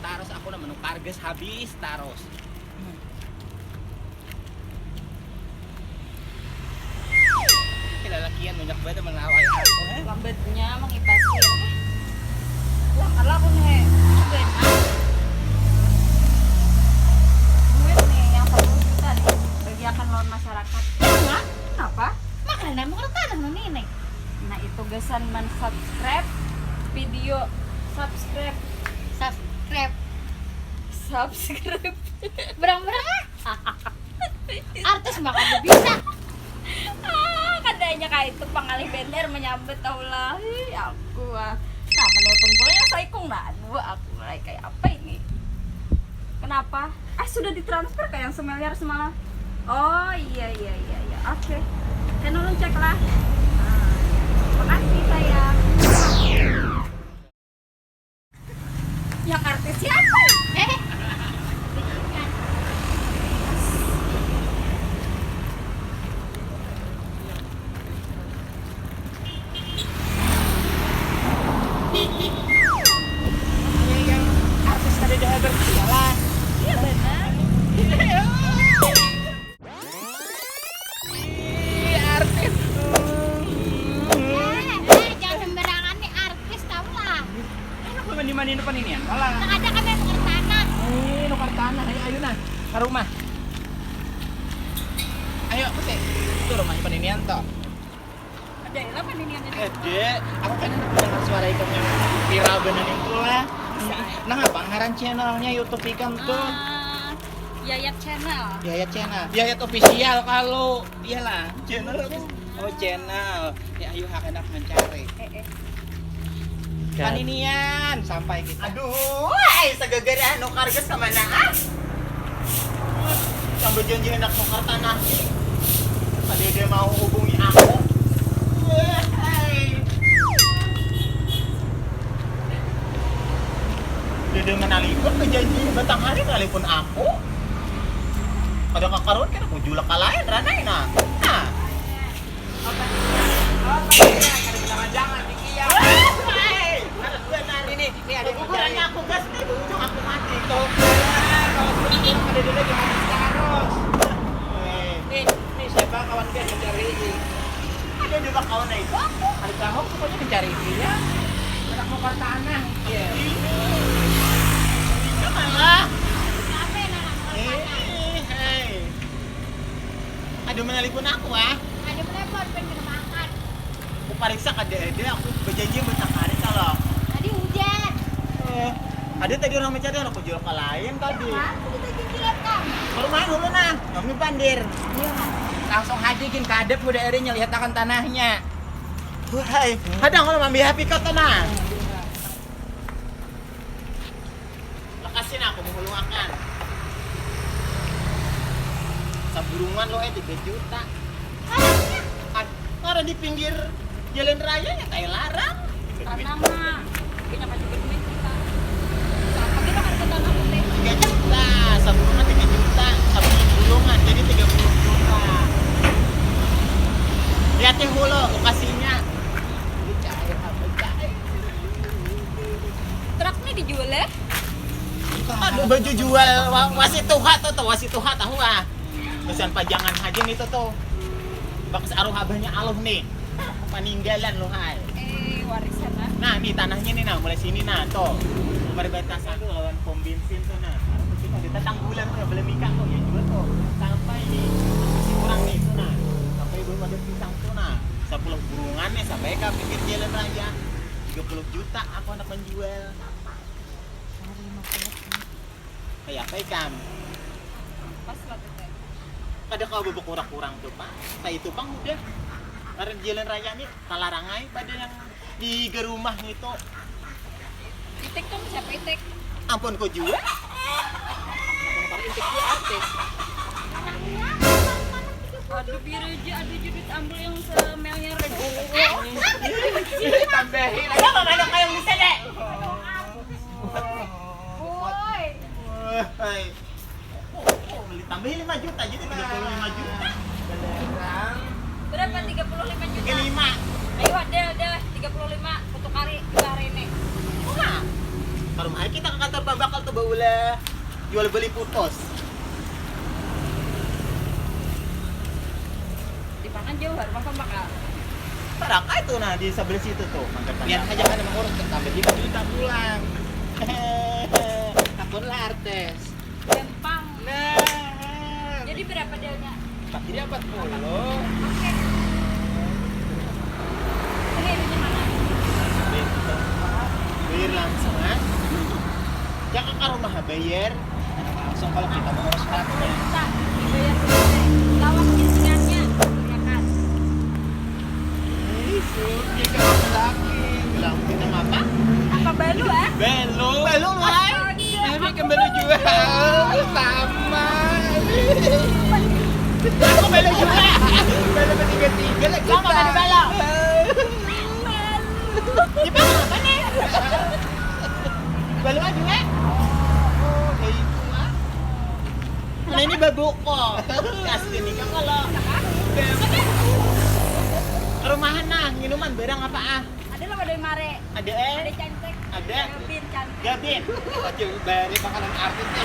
taros ako naman nung kargas habis taros. Kilalakian mo ba na mga away ako eh? Lambet niya mangipasir. Wah, kala ko nih. Duit duit nih yang 10 juta nih. Bagiakan lawan masyarakat. Nga? Kenapa? Makanya mo tanah no nineng. Nah itu gesan subscribe video subscribe Subscribe. Berang-berang artis mah kamu bisa. Katanya kayak itu pangalih bender menyambut taulah aku nah menonton bola yang saya kong nah dua aku mulai kayak apa ini kenapa sudah ditransfer ke yang semiliar semalam oh iya oke kan ulun cek lah makasih sayang yang artis siapa Yang artis tadi dah berjalan. iya benar Artis. Jangan sembarangan nih artis tau lah. Enak lu mandi-mandi depan ini ya? Kalah. Nah, ada kami yang nukar tanah. Nukar tanah. Ayo nah. Ke rumah. Ayo, putih. Itu rumahnya peninian toh. ada lah kan ini yang Dek, aku kan dengar suara ikannya viral bener itu lah. Nah, apa ngaran channelnya YouTube ikan tuh? Yayat channel Yayat official kalau iyalah channel. Oh channel. Ya ayo hendak mencari. Paninian sampai kita. Aduh, segagara nukar gas kemana sambil janji hendak nukar tanah tadi dia mau hubungi aku dia menalipun kejanji batang hari menalipun aku pada kakarun kan aku julak kalahin ranai nah Jangan dikiyak. ini ada ukurannya aku gas nih ujung aku mati Kalau ada dulu jangan taros. Nih siapa kawan dia mencari ini? ada juga kawan itu aku Ada kamu pokoknya mencari dia. Anak mau ke tanah. Iya. malah Capek anak nukar tanah. aduh menelpon aku Ada telepon pengen makan. aku pariksa ke dia aku berjanji batang hari kalau Tadi hujan. ada tadi orang mencari aku jual ke lain tadi Aku kita cicilan kamu. baru main dulu nah kami pandir Langsung hadikin kadep udah airnya lihat akan tanahnya. wahai kadang kalau mami happy kau tenang makasih nah aku menghulung akan saburungan lo 3 juta ada di pinggir jalan raya ya kayak larang tanah mah punya baju duit kita apa kita harga tanah putih 3 juta saburungan 3 juta sabun bulungan jadi 30 juta lihatin hulu lokasinya cair apa cair truk nih dijual ya aduh baju jual wasit tuha tuh wasit tuha tahu pesan pajangan haji itu tuh bakas aruh abahnya aluh nih peninggalan lo hai warisan lah nah nih tanahnya nih nah mulai sini nah tuh perbatasan tuh lawan pom bensin tuh nah kita di tetanggulan tuh belum ikan tuh ya juga tuh sampai nih si orang nih tuh nah sampai belum ada pisang tuh nah 10 burungan nih sampai ke pinggir jalan raya 30 juta aku anak menjual kayak apa ikan pas lah tuh teh kada kau bubuk kurang-kurang tuh pak saya itu bang udah karena jalan raya nih talarangai pada yang di gerumah itu itik tuh siapa itik ampun kau jual Kalau intik dia artis. aduh biru aja ada judit ambil yang semeliar Tambahin ada apa mana kayak bisa deh woi Hai. Beli tambahin 5 juta jadi 35 juta. berapa 35 juta 35. ayo deh 35 untuk hari ini Nah. Kalau kita ke kantor babakal tuh baula jual beli putus. Dipakan jauh harus makan bakal. Parah itu nah di sebelah situ tuh. Biar saja kan emang urus tambah 3 juta pulang. Takut lah artes. Gampang. Nah. Jadi berapa dealnya? Jadi 40. Oke. Ini mana? Bayar langsung ah. Jangan ke rumah bayar. Langsung kalau kita mau urus haknya. Bisa dibayar selesai. Lawan isiannya, ya kan? Suki kalau laki bilang kita apa? Apa balu Belum. Belum lah. Ini kembali jual sama. Aku beli juga. Beli bertiga lagi. Sama kan di balong. Di bawah apa nih? Beli aja ya. Oh, kayak itu lah. Nah ini babu kok. Kasih nih kan kalau rumahan nah minuman barang apa ah? Ada lah pada mare. Ada Ada cantik. Ada. Gabin cantik. Gabin. Aja bari makanan artisnya.